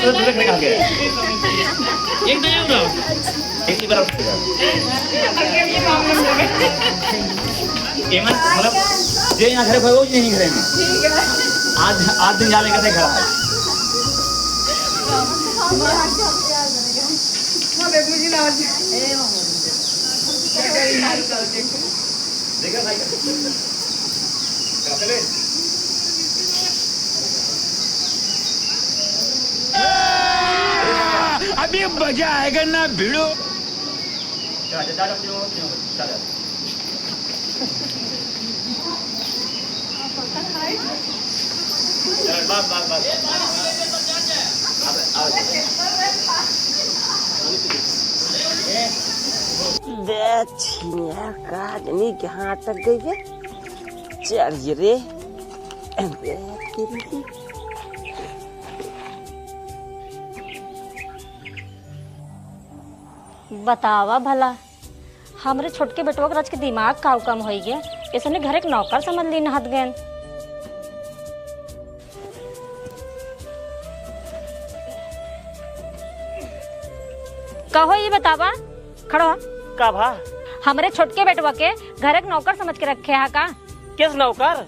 तो दूसरे कहाँ गए एक नया उड़ाओ एक ही बार एमन मतलब जे यहाँ खड़े वो नहीं खड़े में आज दिन जाने का खड़ा है देखा भाई अभी मजा आएगा ना भिड़ो छिया का आदमी कहाँ तक गई है चल रे बतावा भला हमरे छोटके बेटवा के रच के दिमाग का कम हो गया इसने घर एक नौकर समझ ली नहत गए कहो ये बतावा खड़ो का भा हमरे छोटके बेटवा के घर एक नौकर समझ के रखे है का किस नौकर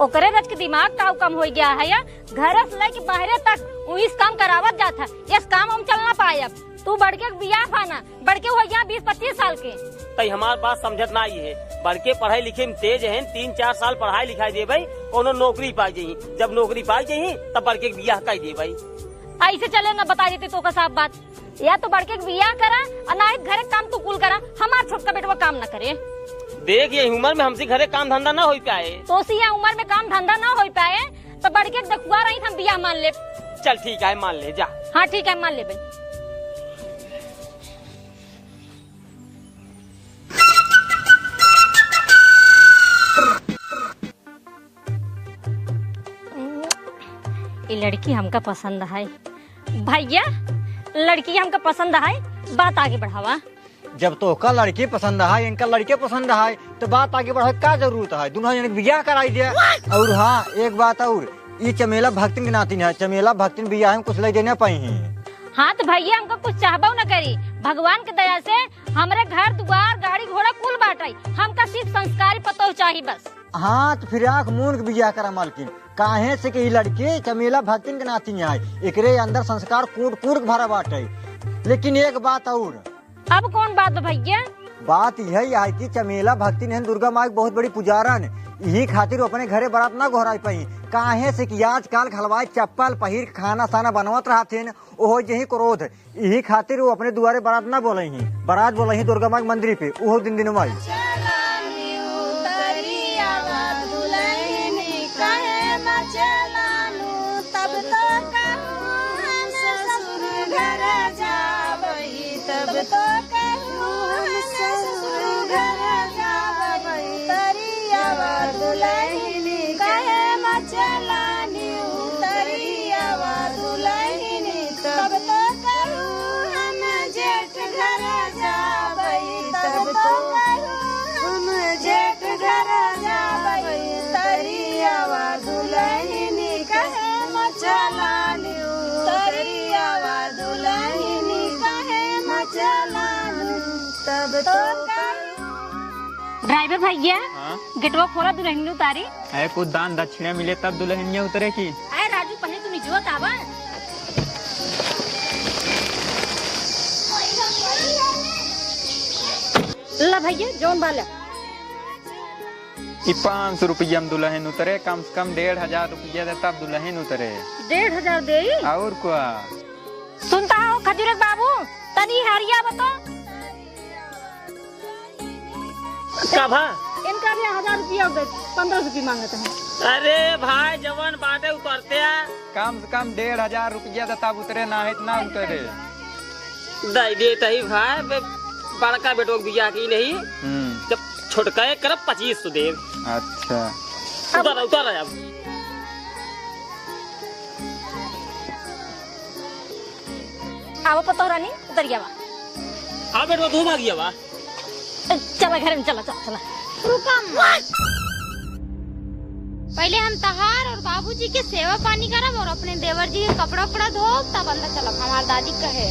ओकरे रच के दिमाग का कम हो गया है या घर से लेके बाहरे तक इस काम करावत जाता इस काम हम चल ना पाए अब तू बढ़के बियाह पाना बढ़के हो गया 20-25 साल के तई हमार बात समझत ना आई है बढ़के पढ़ाई लिखे में तेज है 3-4 साल पढ़ाई लिखाई दे भाई कोनो नौकरी पा जाही जब नौकरी पा जाही तब बढ़के बियाह कर दे भाई ऐसे चले ना बता देते तो का साफ बात या तो बढ़के बियाह करा और ना ही घरे काम तू कुल करा हमार छोटका बेटवा काम ना करे देख ये उम्र में हमसे घरे काम धंधा ना हो पाए तो सी या उम्र में काम धंधा ना हो पाए तो बढ़के दखुआ रही हम बियाह मान ले चल ठीक है मान ले जा हाँ ठीक है मान ले भाई ये लड़की हमका पसंद है भैया लड़की हमका पसंद है बात आगे बढ़ावा जब तो का लड़की पसंद है इनका लड़के पसंद है तो बात आगे बढ़ा क्या जरूरत है दोनों जने बियाह कराई दिया और हाँ एक बात और ये चमेला भक्तिन की नातिन है चमेला भक्तिन बियाह में कुछ ले देने पाई है हाँ तो भैया हमको कुछ चाहबो न करी भगवान के दया से हमारे घर द्वार गाड़ी घोड़ा कुल बाटाई हमका सिर्फ संस्कारी पतो चाहिए बस हाँ तो फिर आँख मूंद के बियाह करा मालकिन काहे से कि लड़की चमेला भक्तिन के नातिन है एकरे अंदर संस्कार कूट कूट भरा बाटे लेकिन एक बात और अब कौन बात है भैया बात यही है कि चमेला भक्तिन है दुर्गा माँ की बहुत बड़ी पुजारन यही खातिर अपने घरे बारात ना घोराई पाई काहे से कि आजकल खलवाई चप्पल पहिर खाना साना बनवत रहते ओहो यही क्रोध यही खातिर वो अपने दुआरे बारात ना बोले ही बारात बोले ही दुर्गा माँ के मंदिर पे ओहो दिन माई ड्राइवर भैया गेटवा खोला दुल्हन उतारी है कुछ दान दक्षिणा मिले तब दुल्हनिया उतरे की अरे राजू पहले तू निजवत आवा ला भैया जौन वाला 500 रुपया में दुल्हन उतरे कम से कम 1500 रुपया दे तब दुल्हन उतरे 1500 दे और क्या सुनता हो खजूर बाबू तनी हरिया बतो कभा इनका भी 1000 रुपया 1500 रुपया मांगते हैं अरे भाई जवान बाटे उतरते हैं कम से कम 1500 रुपया दे तब उतरे ना है इतना उतरे दे देते ही भाई बड़का बेटो बिया की नहीं जब छोटका करब 2500 दे अच्छा उतर उतर अब आओ पतो रानी उतर गया वा हाँ बेटो धूम आ गया वा चला घर में चला चला चला रुका पहले हम तहार और बाबूजी के सेवा पानी करब और अपने देवर जी के कपड़ा उपड़ा धो, तब अंदर चलब। हमार दादी कहे।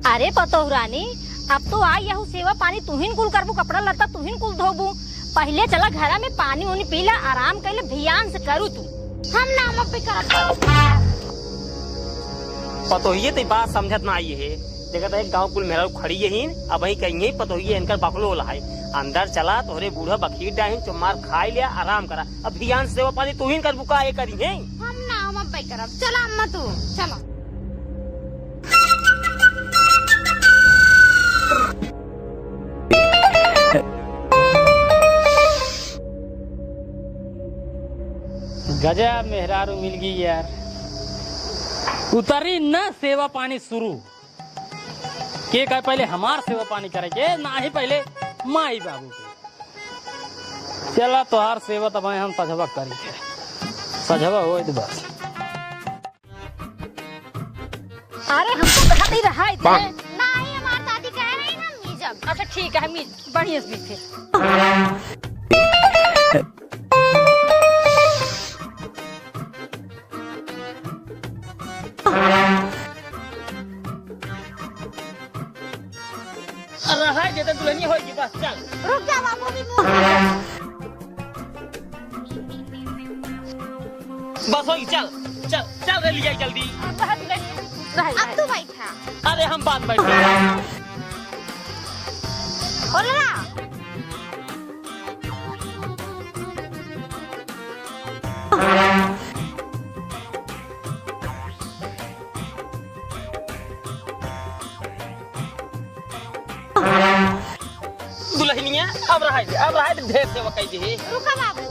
अरे पतोह रानी, अब तो आई यहू सेवा पानी तुहिन कुल करबू, कपड़ा लत्ता तुहिन कुल धोबू। पहले चला घर में पानी उनी पीला, आराम कर ले, ध्यान से करू तू। हम नाम पे करब। पतोहिए तो बात समझत ना आई है। देखा एक गांव कुल मेरा खड़ी यही, अब वही कहीं पतोहिए इनकर बकलो है। अंदर चला तोहरे बूढ़ा बखीर डाही, चुमार खाई लिया, आराम करा। अब ध्यान सेवा पानी तू ही कर बुका ये करी है। हम नाम पे करब। चला अम्मा तू चला। गजब मेहरारू मिल गई यार। उतरी न सेवा पानी शुरू के कहे पहले हमार सेवा पानी करे के, ना ही पहले माई बाबू के। चला तोहार सेवा तब हम सजवा करी के, सजवा हो तो बस। अरे हमको कहत ही रहा है नहीं, हमार दादी कह रही ना मीजब। अच्छा ठीक है, मीज बढ़िया से मीठे। रहा है दुल्हनी होगी बस। चल रुक जा बाबू भी बस होगी, चल चल चल रे लिया जल्दी। अब तू बैठा। अरे हम बात बैठे बोला दुल्हनिया। अब रहा है ढेर सेवा कही दी। रुका बाबू।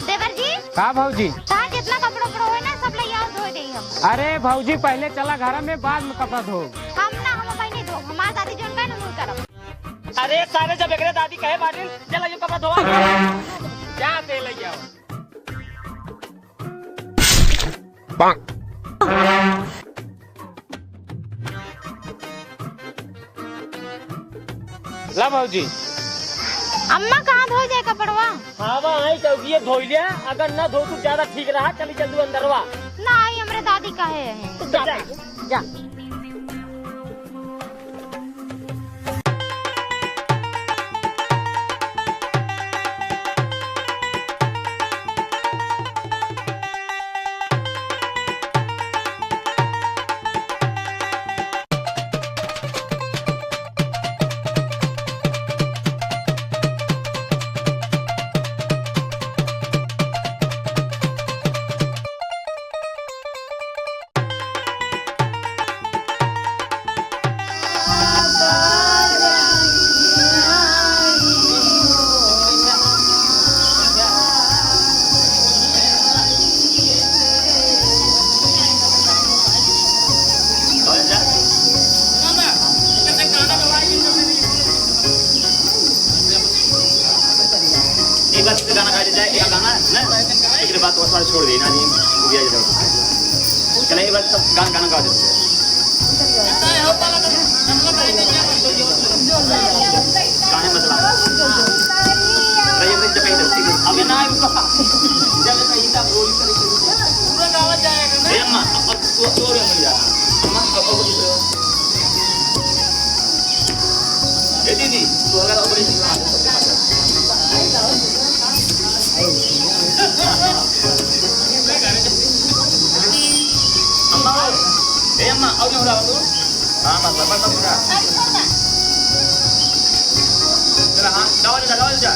देवर जी का भौजी? तार जितना कपड़ा उपड़ा हो ना सब ले आओ, धो दे हम। अरे भौजी पहले चला घर में, बाद में कपड़ा धो। हम ना, हम पहले धो। हमार दादी जोन का ना मुंह करब। अरे सारे जब एकरे दादी कहे बाटिन चला जो कपड़ा धोवा जा दे ले जाओ। ला भौजी। अम्मा कहाँ धो जाए कपड़वा? हवा आई चौकी धो लिया, अगर न धो तो ज्यादा ठीक रहा। चली जल्दी अंदरवा। नहीं, हमरे दादी कहे हैं। जा। एक बार गाना गा जाए, एक गाना ना एक बात और बार छोड़ देना नहीं दिया जाए। चले एक बार सब गाना गा देते हैं। गाने मतलब अब ना जब कहीं तब रोल पूरा गाँव जाएगा। अम्मा अब तो मिल जाना। अम्मा दीदी तो अगर अम्मा और नहीं हो रहा तू। हाँ बस चला। हाँ गावा जा।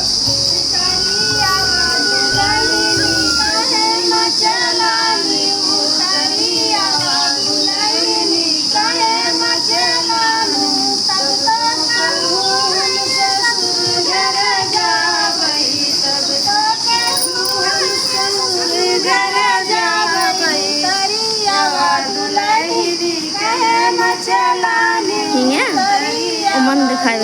मन दिखाई